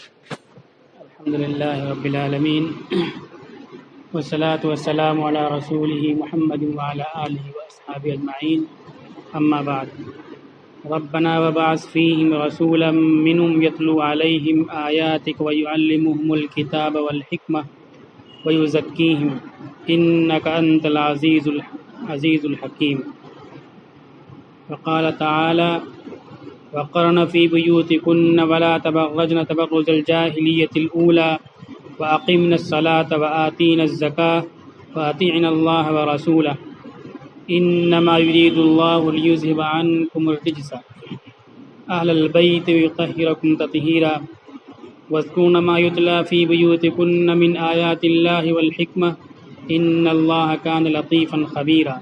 الحمد للہ رب العالمین والصلاة والسلام علی رسولہ محمد وعلی آلہ واصحابہ اجمعین اما بعد ربنا وبعث فیہم رسولا منہم یتلو علیہم آیاتک ویعلمہم الکتاب والحکمہ ویزکیہم انک انت العزیز الحکیم وقال تعالی وقرن فی بیوتکن ولا تبرجن تبرج الجاہلیۃ الاولی واقمن الصلاۃ وآتین الزکاۃ واطیعن اللہ ورسولہ انما یرید اللہ لیذہب عنکم الرجس اہل البیت ویطہرکم تطہیرا واذکرن ما یتلی فی بیوتکن من آیات اللہ والحکمہ ان اللہ کان لطیفا خبیرا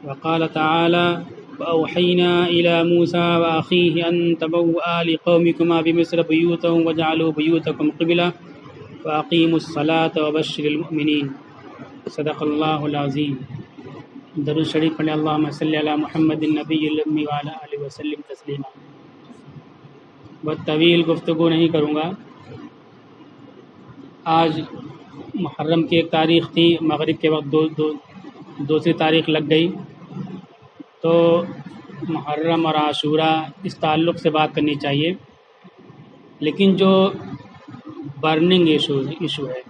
وقال تعالی وأوحينا إلى موسى وأخيه أن تبوأ لقومكما بمصر بيوتا وجعلوا بيوتكم قبلة وأقيموا الصلاة وبشر المؤمنين صدق الله العظيم. درود شریف پڑھیں اللہم صلی علی محمد النبی الامی وعلی آلہ وسلم تسلیما. بہت طویل گفتگو نہیں کروں گا. آج محرم کی ایک تاریخ تھی، مغرب کے وقت دوسری تاریخ لگ گئی، تو محرم اور عاشورہ اس تعلق سے بات کرنی چاہیے. لیکن جو برننگ ایشو ہے،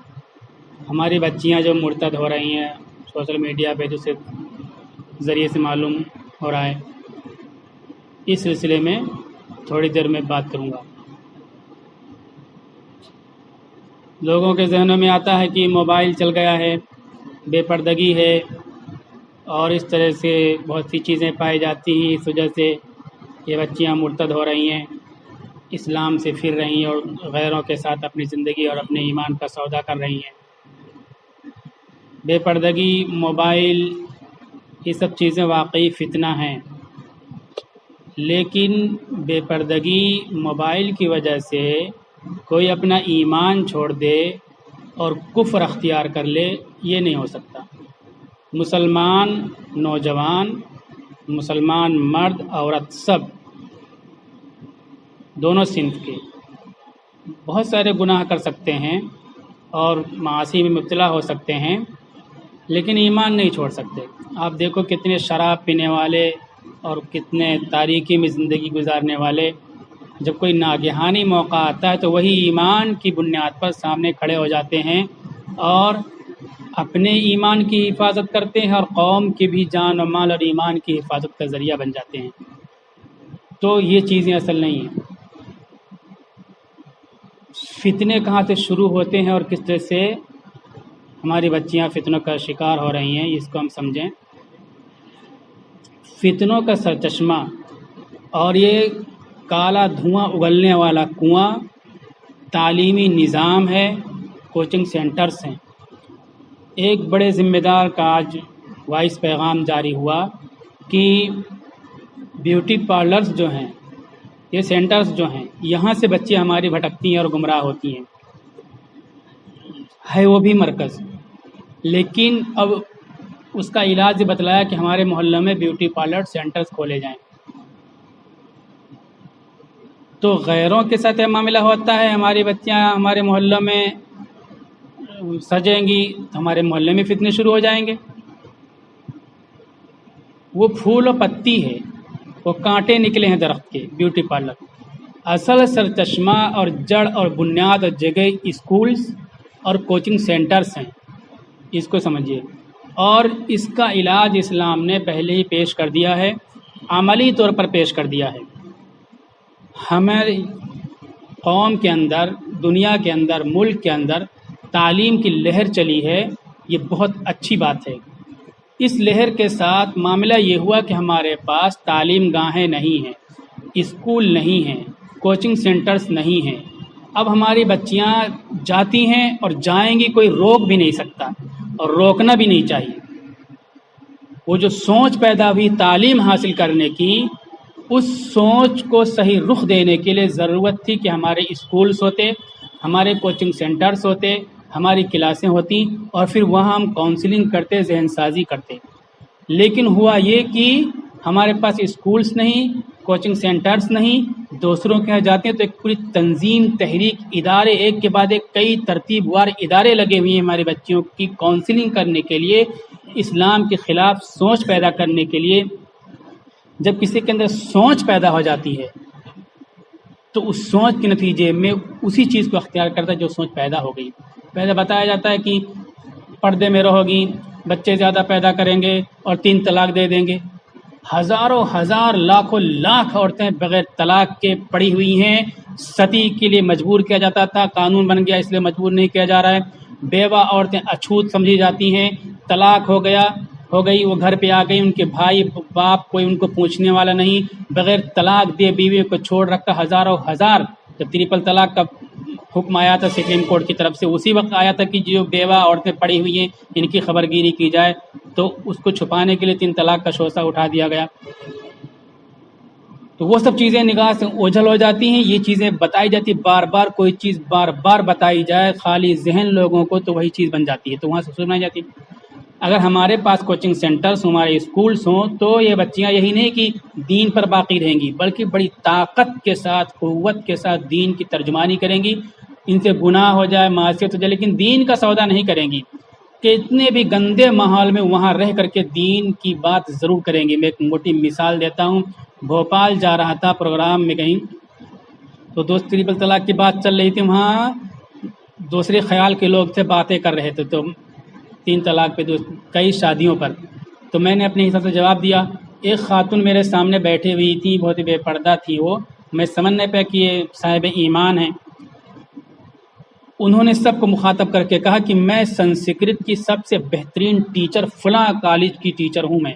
ہماری بچیاں جو مرتد ہو رہی ہیں سوشل میڈیا پہ دوسرے ذریعے سے معلوم ہو رہا ہے، اس سلسلے میں تھوڑی دیر میں بات کروں گا. لوگوں کے ذہنوں میں آتا ہے کہ موبائل چل گیا ہے، بے پردگی ہے، اور اس طرح سے بہت سی چیزیں پائی جاتی ہیں. اس وجہ سے یہ بچیاں مرتد ہو رہی ہیں، اسلام سے پھر رہی ہیں اور غیروں کے ساتھ اپنی زندگی اور اپنے ایمان کا سودا کر رہی ہیں. بے پردگی، موبائل، یہ سب چیزیں واقعی فتنہ ہیں. لیکن بے پردگی، موبائل کی وجہ سے کوئی اپنا ایمان چھوڑ دے اور کفر اختیار کر لے، یہ نہیں ہو سکتا. مسلمان نوجوان، مسلمان مرد عورت، سب دونوں صنف کے بہت سارے گناہ کر سکتے ہیں اور معاصی میں مبتلا ہو سکتے ہیں، لیکن ایمان نہیں چھوڑ سکتے. آپ دیکھو کتنے شراب پینے والے اور کتنے تاریکی میں زندگی گزارنے والے، جب کوئی ناگہانی موقع آتا ہے تو وہی ایمان کی بنیاد پر سامنے کھڑے ہو جاتے ہیں اور اپنے ایمان کی حفاظت کرتے ہیں اور قوم کی بھی جان و مال اور ایمان کی حفاظت کا ذریعہ بن جاتے ہیں. تو یہ چیزیں اصل نہیں ہیں. فتنے کہاں سے شروع ہوتے ہیں اور کس طرح سے ہماری بچیاں فتنوں کا شکار ہو رہی ہیں، اس کو ہم سمجھیں. فتنوں کا سرچشمہ اور یہ کالا دھواں اگلنے والا کنواں تعلیمی نظام ہے، کوچنگ سینٹرز ہیں. ایک بڑے ذمہ دار کا آج وائس پیغام جاری ہوا کہ بیوٹی پارلرز جو ہیں، یہ سینٹرز جو ہیں، یہاں سے بچے ہماری بھٹکتی ہیں اور گمراہ ہوتی ہیں. ہے وہ بھی مرکز، لیکن اب اس کا علاج بتلایا کہ ہمارے محلوں میں بیوٹی پارلر سینٹرز کھولے جائیں. تو غیروں کے ساتھ یہ معاملہ ہوتا ہے. ہماری بچیاں ہمارے محلوں میں سجیں گی تو ہمارے محلے میں فتنے شروع ہو جائیں گے. وہ پھول و پتی ہے، وہ کانٹے نکلے ہیں درخت کے بیوٹی پارلر. اصل سرچشمہ اور جڑ اور بنیاد اور جگہ اسکولز اور کوچنگ سینٹرز ہیں، اس کو سمجھیے. اور اس کا علاج اسلام نے پہلے ہی پیش کر دیا ہے، عملی طور پر پیش کر دیا ہے. ہماری قوم کے اندر، دنیا کے اندر، ملک کے اندر تعلیم کی لہر چلی ہے، یہ بہت اچھی بات ہے. اس لہر کے ساتھ معاملہ یہ ہوا کہ ہمارے پاس تعلیم گاہیں نہیں ہیں، اسکول نہیں ہیں، کوچنگ سینٹرز نہیں ہیں. اب ہماری بچیاں جاتی ہیں اور جائیں گی، کوئی روک بھی نہیں سکتا اور روکنا بھی نہیں چاہیے. وہ جو سوچ پیدا ہوئی تعلیم حاصل کرنے کی، اس سوچ کو صحیح رخ دینے کے لیے ضرورت تھی کہ ہمارے اسکولز ہوتے، ہمارے کوچنگ سینٹرز ہوتے، ہماری کلاسیں ہوتی اور پھر وہاں ہم کاؤنسلنگ کرتے، ذہن سازی کرتے. لیکن ہوا یہ کہ ہمارے پاس اسکولز نہیں، کوچنگ سینٹرز نہیں، دوسروں کے یہاں جاتے ہیں تو ایک پوری تنظیم، تحریک، ادارے، ایک کے بعد ایک کئی ترتیب وار ادارے لگے ہوئے ہیں ہمارے بچیوں کی کاؤنسلنگ کرنے کے لیے، اسلام کے خلاف سوچ پیدا کرنے کے لیے۔ جب کسی کے اندر سوچ پیدا ہو جاتی ہے تو اس سوچ کے نتیجے میں اسی چیز کو اختیار کرتا ہے جو سوچ پیدا ہو گئی۔ پہلے بتایا جاتا ہے کہ پردے میں رہو گی، بچے زیادہ پیدا کریں گے اور 3 طلاق دے دیں گے۔ ہزاروں ہزار لاکھوں لاکھ عورتیں بغیر طلاق کے پڑی ہوئی ہیں، ستی کے لیے مجبور کیا جاتا تھا، قانون بن گیا اس لیے مجبور نہیں کیا جا رہا ہے۔ بیوہ عورتیں اچھوت سمجھی جاتی ہیں، طلاق ہو گئی وہ گھر پہ آ گئی، ان کے بھائی باپ کوئی ان کو پوچھنے والا نہیں، بغیر طلاق دے بیوی کو چھوڑ رکھا ہزاروں ہزار۔ جب ٹرپل طلاق کا حکم آیا تھا سپریم کورٹ کی طرف سے، اسی وقت آیا تھا کہ جو بیوہ عورتیں پڑی ہوئی ہیں ان کی خبر گیری کی جائے، تو اس کو چھپانے کے لیے 3 طلاق کا شوشہ اٹھا دیا گیا۔ تو وہ سب چیزیں نگاہ سے اوجھل ہو جاتی ہیں، یہ چیزیں بتائی جاتی، بار بار کوئی چیز بار بار بتائی جائے خالی ذہن لوگوں کو تو وہی چیز بن جاتی ہے، تو وہاں سے سنائی جاتی ہے۔ اگر ہمارے پاس کوچنگ سینٹرز، ہمارے اسکولس ہوں تو یہ بچیاں یہی نہیں کہ دین پر باقی رہیں گی، بلکہ بڑی طاقت کے ساتھ، قوت کے ساتھ دین کی ترجمانی کریں گی۔ ان سے گناہ ہو جائے، معصیت ہو جائے، لیکن دین کا سودا نہیں کریں گی، کہ اتنے بھی گندے ماحول میں وہاں رہ کر کے دین کی بات ضرور کریں گی۔ میں ایک موٹی مثال دیتا ہوں، بھوپال جا رہا تھا پروگرام میں کہیں، تو دوست ٹرپل طلاق کی بات چل رہی تھی، وہاں دوسرے خیال کے لوگ تھے، باتیں کر رہے تھے تو 3 طلاق پہ کئی شادیوں پر۔ تو میں نے اپنے حساب سے جواب دیا۔ ایک خاتون میرے سامنے بیٹھی ہوئی تھی، بہت ہی بے پردہ تھی، وہ میں سمجھ نہیں پایا کہ یہ صاحب ایمان ہیں۔ انہوں نے سب کو مخاطب کر کے کہا کہ میں سنسکرت کی سب سے بہترین ٹیچر فلاں کالج کی ٹیچر ہوں میں۔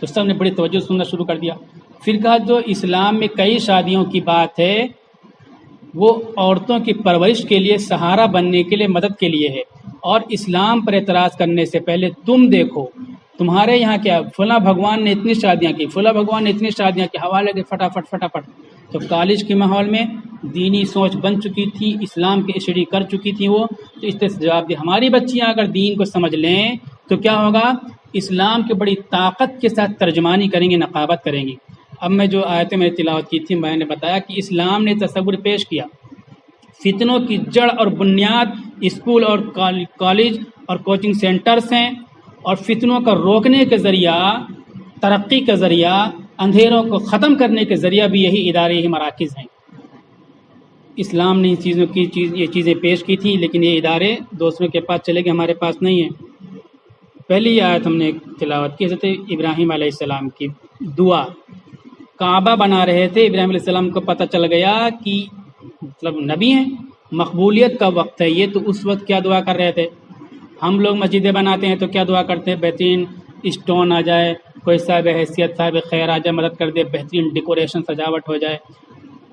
تو سب نے بڑی توجہ سننا شروع کر دیا۔ پھر کہا جو اسلام میں کئی شادیوں کی بات ہے وہ عورتوں کی پرورش کے لیے، سہارا بننے کے لیے، مدد کے لیے ہے، اور اسلام پر اعتراض کرنے سے پہلے تم دیکھو تمہارے یہاں کیا، فلاں بھگوان نے اتنی شادیاں کی، فلاں بھگوان نے اتنی شادیاں کی، حوالے کے فٹافٹ فٹافٹ۔ تو کالج کے ماحول میں دینی سوچ بن چکی تھی، اسلام کی اسٹڈی کر چکی تھی وہ، تو اس طرح سے جواب دیا۔ ہماری بچیاں اگر دین کو سمجھ لیں تو کیا ہوگا، اسلام کی بڑی طاقت کے ساتھ ترجمانی کریں گی، نقابت کریں گی۔ اب میں جو آیتیں میں نے تلاوت کی تھی، میں نے بتایا کہ اسلام نے تصور پیش کیا، فتنوں کی جڑ اور بنیاد اسکول اور کالج اور کوچنگ سینٹرز ہیں، اور فتنوں کا روکنے کے ذریعہ، ترقی کا ذریعہ، اندھیروں کو ختم کرنے کے ذریعہ بھی یہی ادارے، یہی مراکز ہیں۔ اسلام نے یہ چیزیں پیش کی تھی، لیکن یہ ادارے دوسروں کے پاس چلے گئے، ہمارے پاس نہیں ہیں۔ پہلی آیت ہم نے تلاوت کی، حضرت ابراہیم علیہ السلام کی دعا۔ کعبہ بنا رہے تھے، ابراہیم علیہ السلام کو پتہ چل گیا کہ مطلب نبی ہیں، مقبولیت کا وقت ہے یہ، تو اس وقت کیا دعا کر رہے تھے؟ ہم لوگ مسجدیں بناتے ہیں تو کیا دعا کرتے ہیں؟ بہترین اسٹون آ جائے، کوئی صاحب حیثیت، صاحب خیر آ جائے، مدد کر دے، بہترین ڈیکوریشن، سجاوٹ ہو جائے۔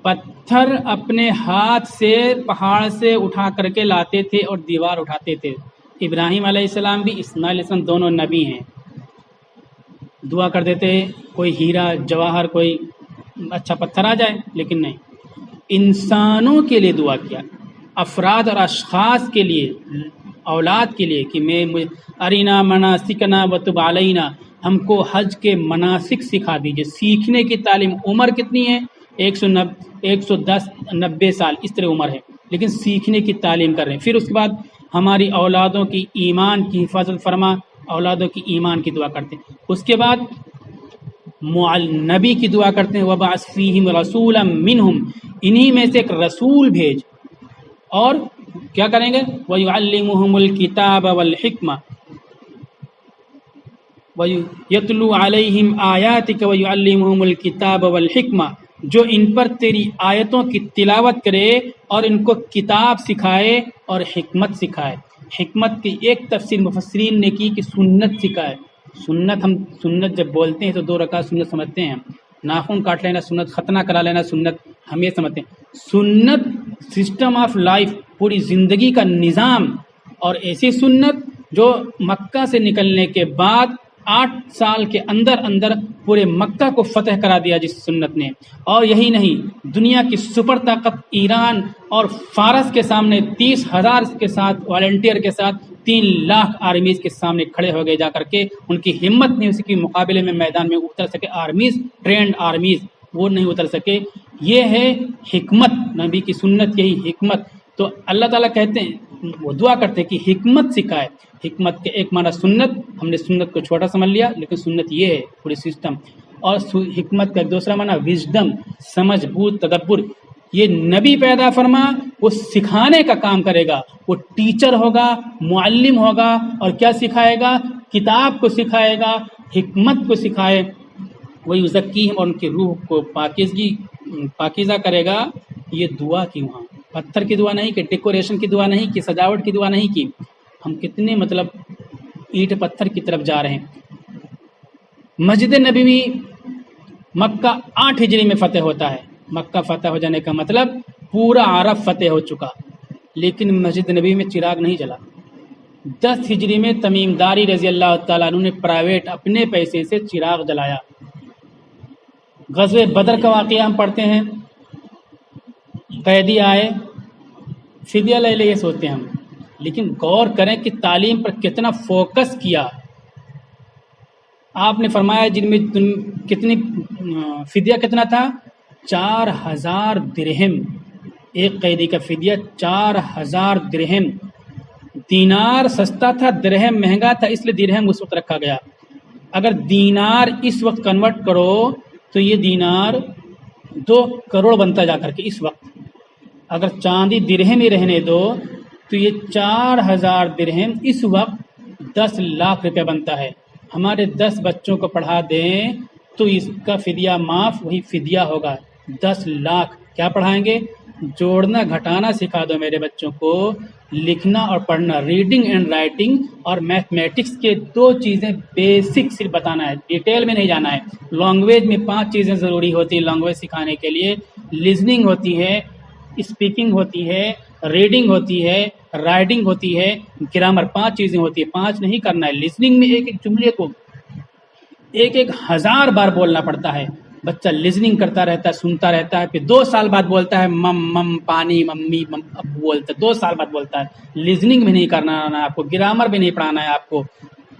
پتھر اپنے ہاتھ سے پہاڑ سے اٹھا کر کے لاتے تھے اور دیوار اٹھاتے تھے۔ ابراہیم علیہ السلام بھی، اسماعیل علیہ السلام، دونوں نبی ہیں۔ دعا کر دیتے کوئی ہیرا جواہر، کوئی اچھا پتھر آ جائے، لیکن نہیں، انسانوں کے لیے دعا کیا، افراد اور اشخاص کے لیے، اولاد کے لیے، کہ میں ارینا مناسکنا وتب علینا، ہم کو حج کے مناسک سکھا دیجئے۔ سیکھنے کی تعلیم، عمر کتنی ہے؟ 110-90 سال اس طرح عمر ہے، لیکن سیکھنے کی تعلیم کر رہے ہیں۔ پھر اس کے بعد ہماری اولادوں کی ایمان کی حفاظت فرما، اولادوں کی ایمان کی دعا کرتے ہیں۔ اس کے بعد نبی کی دعا کرتے ہیں، وَبَعَثْ فِيهِمْ رَسُولًا مِّنْهُمْ، انہی میں سے ایک رسول بھیج، اور کیا کریں گے؟ وَيُعَلِّمُهُمُ الْكِتَابَ وَالْحِكْمَةَ وَيَتْلُو عَلَيْهِمْ آيَاتِكَ وَيُعَلِّمُهُمُ الْكِتَابَ وَالْحِكْمَةَ، جو ان پر تیری آیتوں کی تلاوت کرے اور ان کو کتاب سکھائے اور حکمت سکھائے۔ حکمت کی ایک تفسیر مفسرین نے کی کہ سنت سکھائے۔ سنت، ہم سنت جب بولتے ہیں تو 2 رکعت سنت سمجھتے ہیں، ناخن کاٹ لینا سنت، ختنہ کرا لینا سنت، ہم یہ سمجھتے ہیں۔ سنت سسٹم آف لائف، پوری زندگی کا نظام، اور ایسی سنت جو مکہ سے نکلنے کے بعد 8 سال کے اندر پورے مکہ کو فتح کرا دیا جس سنت نے۔ اور یہی نہیں، دنیا کی سپر طاقت ایران اور فارس کے سامنے 30,000 کے ساتھ والنٹیئر کے ساتھ 3 لاکھ آرمیز کے سامنے کھڑے ہو گئے، جا کر کے ان کی ہمت نہیں اس کے مقابلے میں میدان میں اتر سکے۔ آرمیز، ٹرینڈ آرمیز، وہ نہیں اتر سکے. یہ ہے حکمت، نبی کی سنت یہی حکمت. تو اللہ تعالیٰ کہتے ہیں، وہ دعا کرتے ہیں کہ حکمت سکھائے. حکمت کے ایک معنی سنت، ہم نے سنت کو چھوٹا سمجھ لیا، لیکن سنت یہ ہے پوری سسٹم. اور حکمت کا ایک دوسرا معنی وژڈم، سمجھ بوجھ تدبر. یہ نبی پیدا فرما، وہ سکھانے کا کام کرے گا. وہ ٹیچر ہوگا، معلم ہوگا، اور کیا سکھائے گا؟ کتاب کو سکھائے گا، حکمت کو سکھائے. وہی ذکیہم، اور ان کی روح کو پاکیزہ کرے گا. یہ دعا کی وہاں پتھر کی دعا نہیں کی، ڈیکوریشن کی دعا نہیں کی، سجاوٹ کی دعا نہیں کی. ہم کتنے اینٹ پتھر کی طرف جا رہے ہیں. مسجد نبوی مکہ 8 ہجری میں فتح ہوتا ہے. مکہ فتح ہو جانے کا مطلب پورا عرب فتح ہو چکا، لیکن مسجد نبوی میں چراغ نہیں جلا. 10 ہجری میں تمیم داری رضی اللہ تعالیٰ عنہ نے پرائیویٹ اپنے پیسے سے چراغ جلایا. غزوہ بدر کا واقعہ ہم پڑھتے ہیں، قیدی آئے، فدیہ لے لے، یہ سوچتے ہیں ہم، لیکن غور کریں کہ تعلیم پر کتنا فوکس کیا. آپ نے فرمایا جن میں کتنی فدیہ کتنا تھا؟ 4000 درہم. ایک قیدی کا فدیہ 4000 درہم. دینار سستا تھا، درہم مہنگا تھا، اس لیے درہم اس وقت رکھا گیا. اگر دینار اس وقت کنورٹ کرو تو یہ دینار 2 کروڑ بنتا جا کر کے اس وقت. اگر چاندی درہم ہی رہنے دو تو یہ 4000 درہم اس وقت 10 لاکھ روپیہ بنتا ہے. ہمارے 10 بچوں کو پڑھا دیں تو اس کا فدیہ معاف، وہی فدیہ ہوگا 10 لاکھ. کیا پڑھائیں گے؟ جوڑنا گھٹانا سکھا دو میرے بچوں کو، لکھنا اور پڑھنا، ریڈنگ اینڈ رائٹنگ اور میتھمیٹکس کے 2 چیزیں بیسک صرف بتانا ہے، ڈیٹیل میں نہیں جانا ہے. لینگویج میں 5 چیزیں ضروری ہوتی ہیں لینگویج سکھانے کے لیے. لسننگ ہوتی ہے، اسپیکنگ ہوتی ہے، ریڈنگ ہوتی ہے، رائٹنگ ہوتی ہے، گرامر. 5 چیزیں ہوتی ہیں، 5 نہیں کرنا ہے. لسننگ میں ایک جملے کو 1000 بار بولنا پڑتا ہے. بچہ لسننگ کرتا رہتا ہے، سنتا رہتا ہے، پھر 2 سال بعد بولتا ہے مم مم پانی، ممی مم، ابو بولتا ہے، 2 سال بعد بولتا ہے. لسننگ بھی نہیں کرنا آنا ہے آپ کو، گرامر بھی نہیں پڑھانا ہے آپ کو.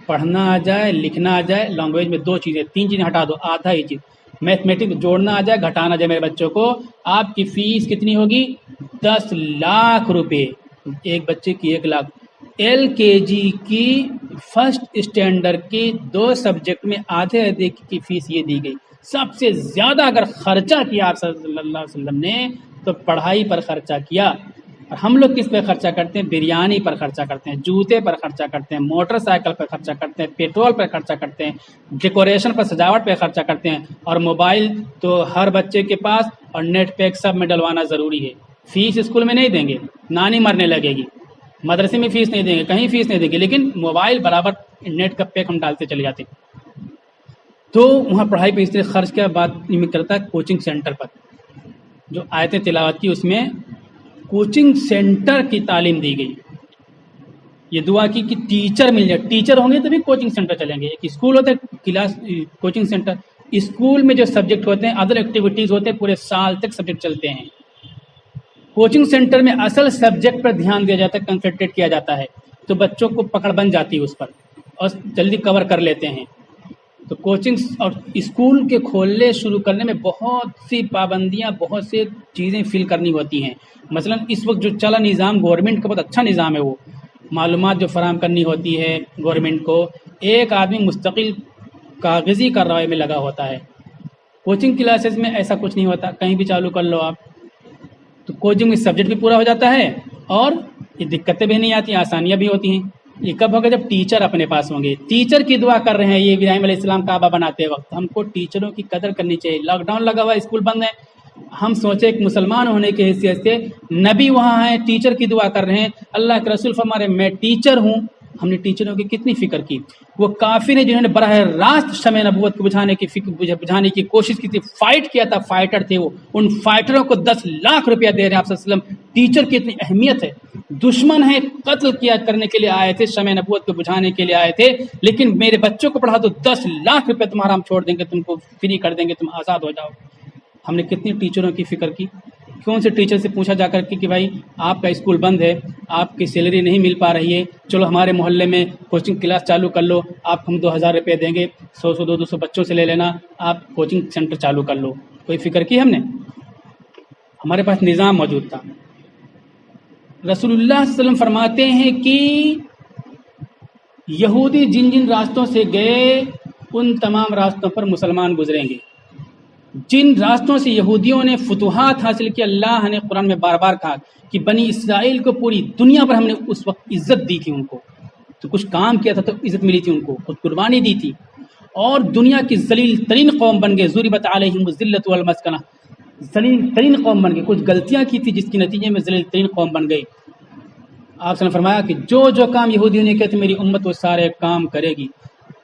پڑھنا آ جائے، لکھنا آ جائے. لینگویج میں 2 چیزیں، 3 چیزیں ہٹا دو، آدھا ہی چیز. میتھمیٹکس جوڑنا آ جائے، گھٹانا جائے. میرے بچوں کو آپ کی فیس کتنی ہوگی؟ 10 لاکھ روپے. ایک بچے کی 1 لاکھ. LKG کی فرسٹ اسٹینڈرڈ کی 2 سبجیکٹ میں آدھے کی فیس یہ دی گئی. سب سے زیادہ اگر خرچہ کیا آپ صلی اللہ علیہ وسلم نے تو پڑھائی پر خرچہ کیا. اور ہم لوگ کس پہ خرچہ کرتے ہیں؟ بریانی پر خرچہ کرتے ہیں، جوتے پر خرچہ کرتے ہیں، موٹر سائیکل پر خرچہ کرتے ہیں، پیٹرول پر خرچہ کرتے ہیں، ڈیکوریشن پر، سجاوٹ پہ خرچہ کرتے ہیں. اور موبائل تو ہر بچے کے پاس، اور نیٹ پیک سب میں ڈلوانا ضروری ہے. فیس اسکول میں نہیں دیں گے، نانی مرنے لگے گی. مدرسے میں فیس نہیں دیں گے، کہیں فیس نہیں دیں گے، لیکن موبائل برابر نیٹ کا پیک ہم ڈالتے چلے جاتے. تو وہاں پڑھائی پہ اس طرح خرچ کیا. بات میں کرتا ہے کوچنگ سینٹر پر جو آیتیں تلاوت کی، اس میں کوچنگ سینٹر کی تعلیم دی گئی. یہ دعا کی کہ ٹیچر مل جائے. ٹیچر ہوں گے تبھی کوچنگ سینٹر چلیں گے. ایک اسکول ہوتا ہے، کلاس، کوچنگ سینٹر. اسکول میں جو سبجیکٹ ہوتے ہیں، ادر ایکٹیویٹیز ہوتے ہیں، پورے سال تک سبجیکٹ چلتے ہیں. کوچنگ سینٹر میں اصل سبجیکٹ پر دھیان دیا جاتا ہے، کنسنٹریٹ کیا جاتا ہے، تو بچوں کو پکڑ بن جاتی ہے اس پر اور جلدی کور کر لیتے ہیں. تو کوچنگ اور اسکول کے کھولنے شروع کرنے میں بہت سی پابندیاں، بہت سی چیزیں فل کرنی ہوتی ہیں. مثلا اس وقت جو چلا نظام گورنمنٹ کا بہت اچھا نظام ہے، وہ معلومات جو فراہم کرنی ہوتی ہے گورنمنٹ کو، ایک آدمی مستقل کاغذی کارروائی میں لگا ہوتا ہے. کوچنگ کلاسز میں ایسا کچھ نہیں ہوتا، کہیں بھی چالو کر لو آپ. تو کوچنگ میں سبجیکٹ بھی پورا ہو جاتا ہے اور یہ دقتیں بھی نہیں آتی، آسانیاں بھی ہوتی ہیں. یہ کب ہوگا؟ جب ٹیچر اپنے پاس ہوں گے. ٹیچر کی دعا کر رہے ہیں یہ ابراہیم علیہ السلام کعبہ بناتے وقت. ہم کو ٹیچروں کی قدر کرنی چاہیے. لاک ڈاؤن لگا ہوا ہے، اسکول بند ہے، ہم سوچے ایک مسلمان ہونے کی حیثیت سے نبی وہاں ہیں، ٹیچر کی دعا کر رہے ہیں. اللہ کے رسول فرما رہے ہیں میں ٹیچر ہوں. ہم نے ٹیچروں کی کتنی فکر کی. وہ کافر نے جنہوں نے براہ راست شمع نبوت کو بجھانے کی کوشش کی تھی، فائٹ کیا تھا، فائٹر تھے وہ. ان فائٹروں کو 10 لاکھ روپیہ دے رہے ہیں آپ صلی اللہ علیہ وسلم. ٹیچر کی اتنی اہمیت ہے. دشمن ہیں، قتل کیا کرنے کے لیے آئے تھے، شمع نبوت کو بجھانے کے لیے آئے تھے، لیکن میرے بچوں کو پڑھا تو 10 لاکھ روپیہ تمہارا ہم چھوڑ دیں گے، تم کو فری کر دیں گے، تم آزاد ہو جاؤ. ہم نے کتنی ٹیچروں کی فکر کی. کیوں سے ٹیچر سے پوچھا جا کر کے کہ بھائی آپ کا اسکول بند ہے، آپ کی سیلری نہیں مل پا رہی ہے، چلو ہمارے محلے میں کوچنگ کلاس چالو کر لو، آپ ہم 2000 روپے دیں گے، 100 200 بچوں سے لے لینا، آپ کوچنگ سینٹر چالو کر لو. کوئی فکر کی ہم نے؟ ہمارے پاس نظام موجود تھا۔ رسول اللہ صلی اللہ علیہ وسلم فرماتے ہیں کہ یہودی جن جن راستوں سے گئے ان تمام راستوں پر مسلمان گزریں گے۔ جن راستوں سے یہودیوں نے فتوحات حاصل کی، اللہ نے قرآن میں بار بار کہا کہ بنی اسرائیل کو پوری دنیا پر ہم نے اس وقت عزت دی تھی، ان کو تو کچھ کام کیا تھا تو عزت ملی تھی، ان کو خود قربانی دی تھی، اور دنیا کی ذلیل ترین قوم بن گئے۔ ضربت علیہم الذلۃ والمسکنہ، ذلیل ترین قوم بن گئے۔ کچھ غلطیاں کی تھی جس کے نتیجے میں ذلیل ترین قوم بن گئی۔ آپ نے فرمایا کہ جو کام یہودیوں نے کہے تھے میری امت وہ سارے کام کرے گی۔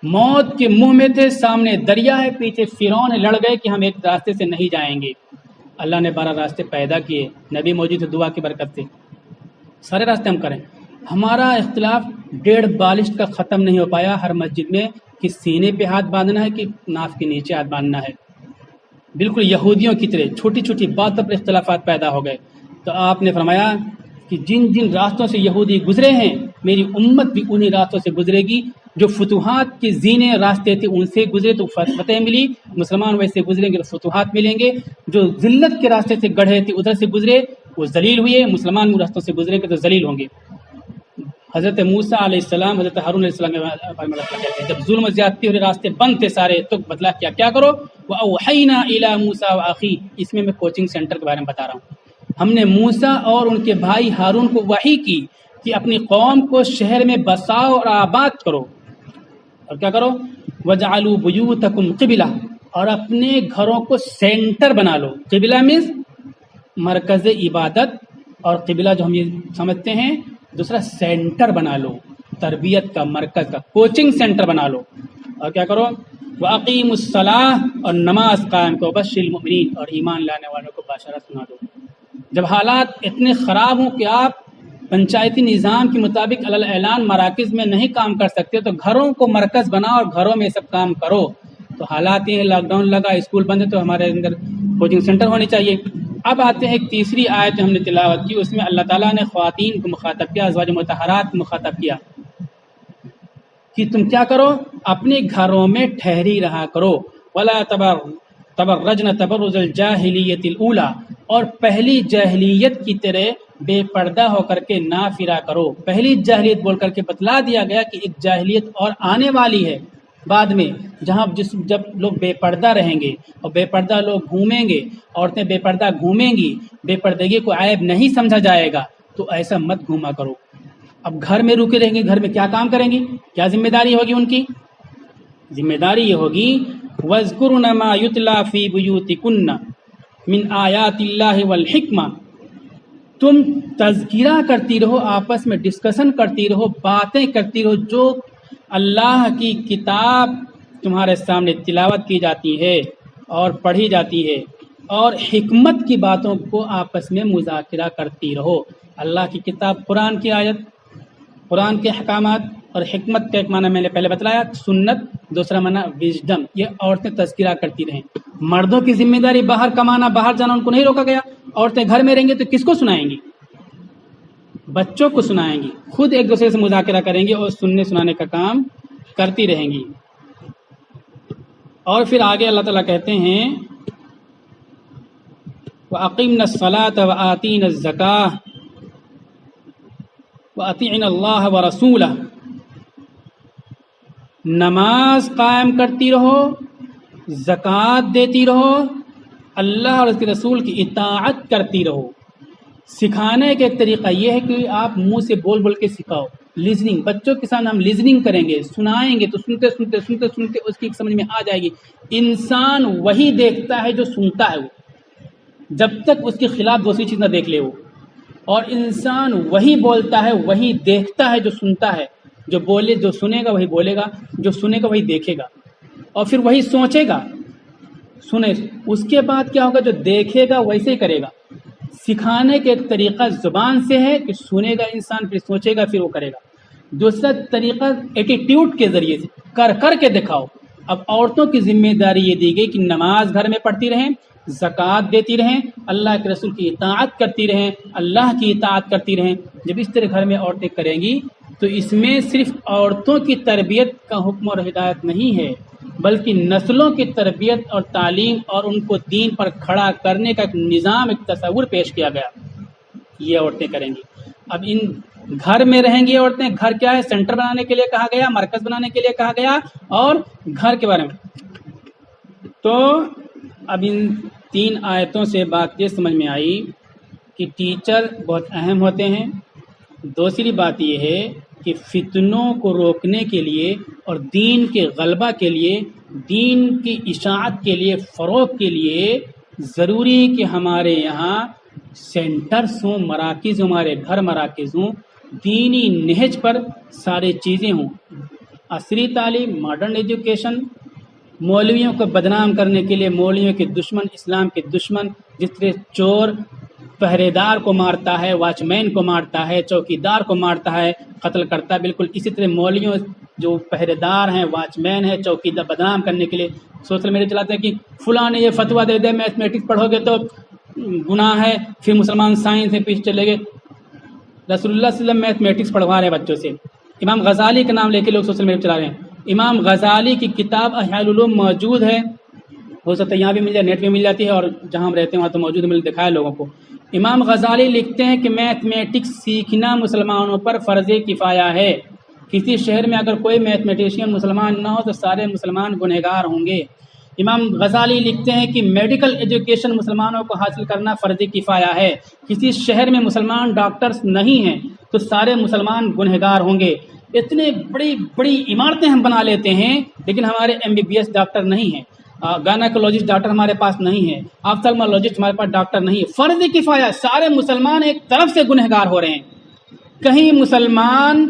موت کے منہ میں تھے، سامنے دریا ہے، پیچھے فرعون لڑ گئے کہ ہم ایک راستے سے نہیں جائیں گے۔ اللہ نے 12 راستے پیدا کیے، نبی موجود ہے، دعا کی برکت سے سارے راستے ہم کریں۔ ہمارا اختلاف 1.5 بالشت کا ختم نہیں ہو پایا ہر مسجد میں کہ سینے پہ ہاتھ باندھنا ہے کہ ناف کے نیچے ہاتھ باندھنا ہے۔ بالکل یہودیوں کی طرح چھوٹی چھوٹی باتوں پر اختلافات پیدا ہو گئے۔ تو آپ نے فرمایا کہ جن جن راستوں سے یہودی گزرے ہیں میری امت بھی انہی راستوں سے گزرے گی۔ جو فتوحات کے زینے راستے تھے ان سے گزرے تو فتح ملی، مسلمان ویسے گزریں گے تو فتوحات ملیں گے۔ جو ذلت کے راستے سے گڑھے تھے ادھر سے گزرے وہ ذلیل ہوئے، مسلمان راستوں سے گزریں گے تو ذلیل ہوں گے۔ حضرت موسیٰ علیہ السلام، حضرت ہارون علیہ السلام کہتے ہیں جب ظلم و زیادتی اور راستے بند تھے سارے تو بدلا کیا کرو، وَأَوْحَيْنَا إِلَىٰ مُوسَىٰ وَأَخِيهِ۔ اس میں کوچنگ سینٹر کے بارے میں بتا رہا ہوں۔ ہم نے موسیٰ اور ان کے بھائی ہارون کو وحی کی کہ اپنی قوم کو شہر میں بساؤ اور آباد کرو، اور کیا کرو، وَجَعَلُوا بُيُوتَكُمْ قِبْلَةً، اور اپنے گھروں کو سینٹر بنا لو۔ قبلہ مینس مرکز عبادت، اور قبلہ جو ہم یہ سمجھتے ہیں دوسرا سینٹر بنا لو، تربیت کا مرکز کا کوچنگ سینٹر بنا لو۔ اور کیا کرو، وَأَقِيمُوا الصَّلَاةَ، اور نماز قائم کرو، وَبَشِّرِ الْمُؤْمِنِينَ، اور ایمان لانے والوں کو بشارت سنا دو۔ جب حالات اتنے خراب ہوں کہ آپ پنچایتی نظام کے مطابق علی اعلان مراکز میں نہیں کام کر سکتے تو گھروں کو مرکز بناؤ اور گھروں میں سب کام کرو۔ تو حالات یہ لاک ڈاؤن لگا، اسکول بند ہے تو ہمارے اندر کوچنگ سینٹر ہونے چاہیے۔ اب آتے ہیں ایک تیسری آیت جو ہم نے تلاوت کی، اس میں اللہ تعالیٰ نے خواتین کو مخاطب کیا، ازواج مطہرات کو مخاطب کیا کہ تم کیا کرو، اپنے گھروں میں ٹھہری رہا کرو۔ وَلَا تَبَرَّجْنَ تَبَرُّجَ الْجَاهِلِيَّةِ الْأُولَىٰ، اور پہلی جاہلیت کی طرح بے پردہ ہو کر کے نہ پھرا کرو۔ پہلی جاہلیت بول کر کے بتلا دیا گیا کہ ایک جاہلیت اور آنے والی ہے بعد میں، جہاں جب لوگ بے پردہ رہیں گے اور بے پردہ لوگ گھومیں گے، عورتیں بے پردہ گھومیں گی، بے پردگی کو عیب نہیں سمجھا جائے گا، تو ایسا مت گھوما کرو۔ اب گھر میں رکے رہیں گے، گھر میں کیا کام کریں گی، کیا ذمہ داری ہوگی ان کی؟ ذمہ داری یہ ہوگی وَاذْكُرْنَ مَا يُتْلَىٰ فِي بُيُوتِكُنَّ مِنْ آیَاتِ اللَّهِ وَالْحِکْمَةِ، تم تذکرہ کرتی رہو، آپس میں ڈسکشن کرتی رہو، باتیں کرتی رہو، جو اللہ کی کتاب تمہارے سامنے تلاوت کی جاتی ہے اور پڑھی جاتی ہے، اور حکمت کی باتوں کو آپس میں مذاکرہ کرتی رہو۔ اللہ کی کتاب قرآن کی آیت، قرآن کے احکامات، اور حکمت کا ایک معنی میں نے پہلے بتلایا سنت، دوسرا معنی وژڈم، یہ عورتیں تذکرہ کرتی رہیں۔ مردوں کی ذمہ داری باہر کمانا، باہر جانا، ان کو نہیں روکا گیا۔ عورتیں گھر میں رہیں گی تو کس کو سنائیں گی؟ بچوں کو سنائیں گی، خود ایک دوسرے سے مذاکرہ کریں گی اور سننے سنانے کا کام کرتی رہیں گی۔ اور پھر آگے اللہ تعالیٰ کہتے ہیں وَأَقِمْنَ الصَّلَاةَ وَآتِينَ الزَّكَاةَ وَأَطِعْنَ اللَّهَ وَرَسُولَهُ، نماز قائم کرتی رہو، زکوٰۃ دیتی رہو، اللہ اور اس کے رسول کی اطاعت کرتی رہو۔ سکھانے کا ایک طریقہ یہ ہے کہ آپ منہ سے بول بول کے سکھاؤ، لیزننگ، بچوں کے سامنے ہم لیزننگ کریں گے، سنائیں گے تو سنتے سنتے سنتے سنتے اس کی سمجھ میں آ جائے گی۔ انسان وہی دیکھتا ہے جو سنتا ہے، وہ جب تک اس کے خلاف دوسری چیز نہ دیکھ لے وہ، اور انسان وہی بولتا ہے، وہی دیکھتا ہے جو سنتا ہے۔ جو بولے، جو سنے گا وہی بولے گا، جو سنے گا وہی دیکھے گا، اور پھر وہی سوچے گا۔ سنے اس کے بعد کیا ہوگا، جو دیکھے گا ویسے ہی کرے گا۔ سکھانے کا ایک طریقہ زبان سے ہے کہ سنے گا انسان، پھر سوچے گا، پھر وہ کرے گا۔ دوسرا طریقہ ایٹیٹیوڈ کے ذریعے سے کر کے دکھاؤ۔ اب عورتوں کی ذمہ داری یہ دی گئی کہ نماز گھر میں پڑھتی رہیں، زکوٰۃ دیتی رہیں، اللہ کے رسول کی اطاعت کرتی رہیں، اللہ کی اطاعت کرتی رہیں۔ جب اس طرح گھر میں عورتیں کریں گی تو اس میں صرف عورتوں کی تربیت کا حکم اور ہدایت نہیں ہے، بلکہ نسلوں کی تربیت اور تعلیم اور ان کو دین پر کھڑا کرنے کا ایک نظام، ایک تصور پیش کیا گیا، یہ عورتیں کریں گی۔ اب ان گھر میں رہیں گی عورتیں، گھر کیا ہے، سینٹر بنانے کے لیے کہا گیا، مرکز بنانے کے لیے کہا گیا، اور گھر کے بارے میں۔ تو اب ان 3 آیتوں سے بات یہ سمجھ میں آئی کہ ٹیچر بہت اہم ہوتے ہیں۔ دوسری بات یہ ہے کہ فتنوں کو روکنے کے لیے اور دین کے غلبہ کے لیے، دین کی اشاعت کے لیے، فروغ کے لیے ضروری کہ ہمارے یہاں سینٹرز ہوں، مراکز، ہمارے گھر مراکز ہوں، دینی نہج پر ساری چیزیں ہوں۔ عصری تعلیم، ماڈرن ایجوکیشن، مولویوں کو بدنام کرنے کے لیے مولویوں کے دشمن، اسلام کے دشمن، جس طرح چور پہرے دار کو مارتا ہے، واچ مین کو مارتا ہے، چوکی دار کو مارتا ہے، قتل کرتا ہے، بالکل اسی طرح مولویوں جو پہرے دار ہیں، واچ مین ہیں، چوکی دار بدنام کرنے کے لیے سوشل میڈیا چلاتے ہیں کہ فلاں نے یہ فتویٰ دے دے میتھمیٹکس پڑھو گے تو گناہ ہے، پھر مسلمان سائنس سے پیچھے چلے گئے۔ رسول اللہ صلی اللہ علیہ وسلم میتھمیٹکس پڑھوا رہے ہیں بچوں سے۔ امام غزالی کا نام لے کے لوگ سوشل میڈیا چلا رہے ہیں۔ امام غزالی کی کتاب احیاء العلوم موجود ہے، ہو سکتا ہے یہاں بھی مل جائے، نیٹ میں مل جاتی ہے، اور جہاں ہم رہتے ہیں وہاں تو موجود ہے، دکھایا لوگوں کو۔ امام غزالی لکھتے ہیں کہ میتھمیٹکس سیکھنا مسلمانوں پر فرض کفایہ ہے۔ کسی شہر میں اگر کوئی میتھمیٹیشین مسلمان نہ ہو تو سارے مسلمان گنہگار ہوں گے۔ امام غزالی لکھتے ہیں کہ میڈیکل ایجوکیشن مسلمانوں کو حاصل کرنا فرض کفایہ ہے۔ کسی شہر میں مسلمان ڈاکٹرز نہیں ہیں تو سارے مسلمان گنہگار ہوں گے۔ اتنے بڑی بڑی عمارتیں ہم بنا لیتے ہیں، لیکن ہمارے MBBS ڈاکٹر نہیں ہیں، گائناکولوجسٹ ڈاکٹر ہمارے پاس نہیں ہے، آفثالمولوجسٹ ہمارے پاس ڈاکٹر نہیں ہے۔ فرض کفایہ، سارے مسلمان ایک طرف سے گنہگار ہو رہے ہیں۔ کہیں مسلمان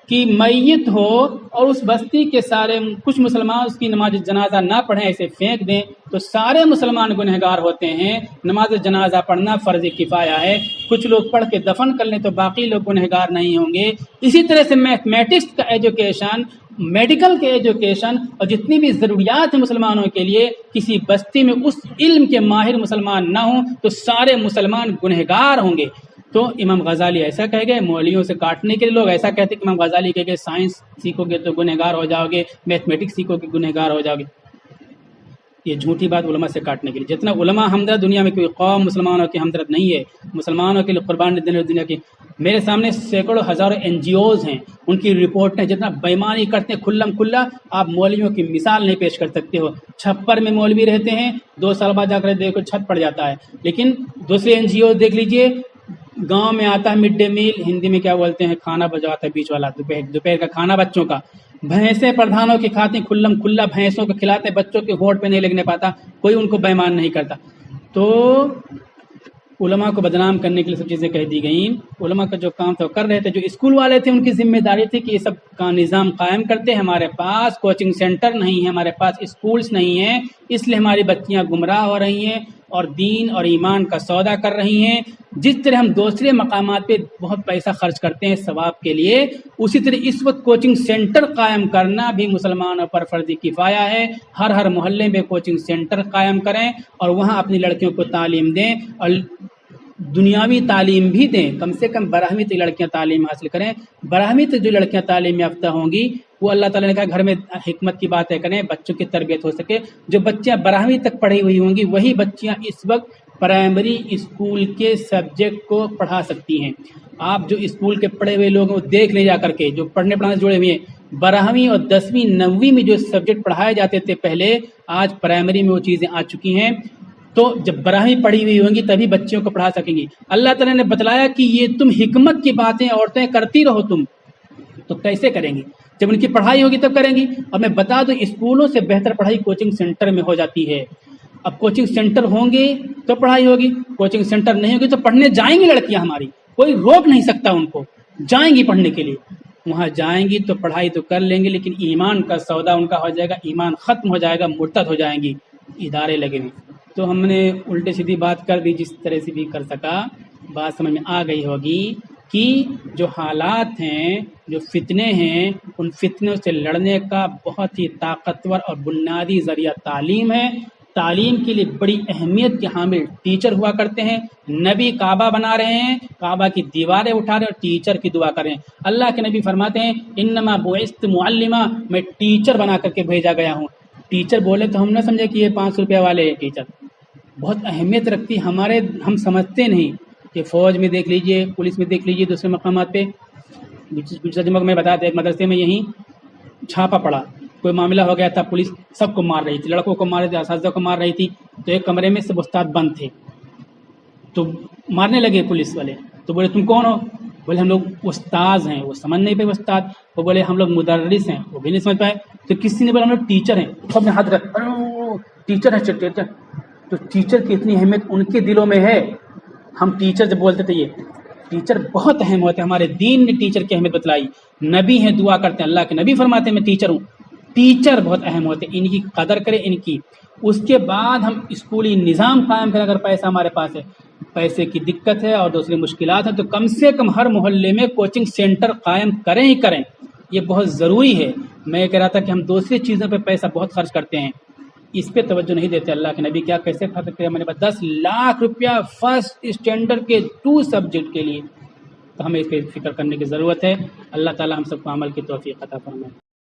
کی میت ہو اور اس بستی کے سارے کچھ مسلمان اس کی نماز جنازہ نہ پڑھیں، ایسے پھینک دیں، تو سارے مسلمان گنہگار ہوتے ہیں۔ نماز جنازہ پڑھنا فرض کفایہ ہے، کچھ لوگ پڑھ کے دفن کر لیں تو باقی لوگ گنہگار نہیں ہوں گے۔ اسی طرح سے میتھمیٹکس کا ایجوکیشن، میڈیکل کے ایجوکیشن اور جتنی بھی ضروریات ہیں مسلمانوں کے لیے، کسی بستی میں اس علم کے ماہر مسلمان نہ ہوں تو سارے مسلمان گنہگار ہوں گے۔ تو امام غزالی ایسا کہہ گئے، مولویوں سے کاٹنے کے لیے لوگ ایسا کہتے کہ امام غزالی کہہ گئے سائنس سیکھو گے تو گنہگار ہو جاؤ گے، میتھمیٹکس سیکھو گے گنہگار ہو جاؤ گے۔ یہ جھوٹی بات علماء سے کاٹنے کے لیے۔ جتنا علماء ہمدرد، دنیا میں کوئی قوم مسلمانوں کی ہمدرد نہیں ہے، مسلمانوں کے لیے قربان دینے دنیا کی۔ میرے سامنے سینکڑوں ہزاروں NGOs ہیں، ان کی رپورٹیں جتنا بےمانی کرتے ہیں کھلم کھلا، آپ مولویوں کی مثال نہیں پیش کر سکتے ہو۔ چھپر میں مولوی رہتے ہیں، 2 سال بعد جا کر دیکھو چھت پڑ جاتا ہے۔ لیکن دوسرے NGO دیکھ لیجئے، گاؤں میں آتا ہے مڈ ڈے میل، ہندی میں کیا بولتے ہیں، کھانا بجاتا ہے بیچ والا، دوپہر کا کھانا بچوں کا، بھینسیں پردھانوں کی کھاتے ہیں، کھلم کھلا بھینسوں کو کھلاتے ہیں، بچوں کے ہونٹ پہ نہیں لگنے پاتا، کوئی ان کو بےمان نہیں کرتا۔ تو علماء کو بدنام کرنے کے لیے سب چیزیں کہہ دی گئیں۔ علماء کا جو کام تھا وہ کر رہے تھے، جو اسکول والے تھے ان کی ذمہ داری تھی کہ یہ سب کا نظام قائم کرتے ہیں۔ ہمارے پاس کوچنگ سینٹر نہیں ہے، ہمارے پاس اسکولز نہیں ہیں، اس لیے ہماری بچیاں گمراہ ہو رہی ہیں اور دین اور ایمان کا سودا کر رہی ہیں۔ جس طرح ہم دوسرے مقامات پہ بہت پیسہ خرچ کرتے ہیں ثواب کے لیے، اسی طرح اس وقت کوچنگ سینٹر قائم کرنا بھی مسلمانوں پر فرض کفایہ ہے۔ ہر محلے میں کوچنگ سینٹر قائم کریں اور وہاں اپنی لڑکیوں کو تعلیم دیں، اور دنیاوی تعلیم بھی دیں، کم سے کم 12ویں تک لڑکیاں تعلیم حاصل کریں۔ 12ویں تک جو لڑکیاں تعلیم یافتہ ہوں گی وہ اللہ تعالیٰ نے کہا گھر میں حکمت کی باتیں کریں، بچوں کی تربیت ہو سکے۔ جو بچیاں 12ویں تک پڑھی ہوئی ہوں گی وہی بچیاں اس وقت پرائمری اسکول کے سبجیکٹ کو پڑھا سکتی ہیں۔ آپ جو اسکول کے پڑھے ہوئے لوگ دیکھ لے جا کر کے، جو پڑھنے پڑھانے سے جڑے ہوئے ہیں، 12ویں اور 10ویں 9ویں میں جو سبجیکٹ پڑھائے جاتے تھے پہلے، آج پرائمری میں وہ چیزیں آ چکی ہیں۔ تو جب 12ویں پڑھی ہوئی ہوں گی تبھی بچیوں کو پڑھا سکیں گی۔ اللہ تعالیٰ نے بتلایا کہ یہ تم حکمت کی باتیں عورتیں کرتی رہو، تم تو کیسے کریں گی؟ جب ان کی پڑھائی ہوگی تب کریں گی۔ اور میں بتا دوں اسکولوں سے بہتر پڑھائی کوچنگ سینٹر میں ہو جاتی ہے۔ اب کوچنگ سینٹر ہوں گے تو پڑھائی ہوگی، کوچنگ سینٹر نہیں ہوگی تو پڑھنے جائیں گی لڑکیاں ہماری، کوئی روک نہیں سکتا ان کو، جائیں گی پڑھنے کے لیے۔ وہاں جائیں گی تو پڑھائی تو کر لیں گے، لیکن ایمان کا سودا ان کا ہو جائے گا، ایمان ختم ہو جائے گا، مرتد ہو جائیں گی، ادارے لگے ہوئے۔ تو ہم نے الٹے سیدھی بات کر دی، جس طرح سے بھی کر سکا۔ بات سمجھ میں آ گئی ہوگی کہ جو حالات ہیں، جو فتنے ہیں، ان فتنوں سے لڑنے کا بہت ہی طاقتور اور بنیادی ذریعہ تعلیم ہے۔ تعلیم کے لیے بڑی اہمیت کے حامل ٹیچر ہوا کرتے ہیں۔ نبی کعبہ بنا رہے ہیں، کعبہ کی دیواریں اٹھا رہے ہیں اور ٹیچر کی دعا کر رہے ہیں۔ اللہ کے نبی فرماتے ہیں انما بعثت معلما، میں ٹیچر بنا کر کے بھیجا گیا ہوں۔ ٹیچر بولے تو ہم نہ سمجھے کہ یہ 500 روپیہ والے ہیں. ٹیچر بہت اہمیت رکھتی ہمارے، ہم سمجھتے نہیں کہ فوج میں دیکھ لیجئے، پولیس میں دیکھ لیجئے، دوسرے مقامات پہ. گزشتہ جمعہ میں بتایا تھا ایک مدرسے میں یہیں چھاپا پڑا، کوئی معاملہ ہو گیا تھا، پولیس سب کو مار رہی تھی، لڑکوں کو مار رہی تھی، اساتذہ کو مار رہی تھی. تو ایک کمرے میں سب استاد بند تھے، تو مارنے لگے پولیس والے. تو بولے تم کون ہو؟ بولے ہم لوگ استاذ ہیں. وہ سمجھ نہیں پائے استاد. وہ بولے ہم لوگ مدرس ہیں. وہ بھی نہیں سمجھ پائے. تو کسی نے بولا ہم لوگ ٹیچر ہیں. سب نے ہاتھ رکھ، ٹیچر ہے ٹیچر. تو ٹیچر کی اتنی اہمیت ان کے دلوں میں ہے. ہم ٹیچر جب بولتے تھے، یہ ٹیچر بہت اہم ہوتے ہیں. ہمارے دین نے ٹیچر کی اہمیت بتلائی. نبی ہیں، دعا کرتے ہیں، اللہ کے نبی فرماتے ہیں میں ٹیچر ہوں. ٹیچر بہت اہم ہوتے ہیں، ان کی قدر کریں ان کی. اس کے بعد ہم اسکولی نظام قائم کریں. اگر پیسہ ہمارے پاس ہے، پیسے کی دقت ہے اور دوسری مشکلات ہیں، تو کم سے کم ہر محلے میں کوچنگ سینٹر قائم کریں ہی کریں. یہ بہت ضروری ہے. میں کہہ رہا تھا کہ ہم دوسری چیزوں پہ پیسہ بہت خرچ کرتے ہیں، اس پہ توجہ نہیں دیتے. اللہ کے نبی کیا کیسے کھا سکتے ہیں؟ میں نے بتا 10 لاکھ روپیہ فرسٹ اسٹینڈرڈ کے 2 سبجیکٹ کے لیے. تو ہمیں اس پہ فکر کرنے کی ضرورت ہے. اللہ تعالی ہم سب کو عمل کی توفیق عطا فرمائے.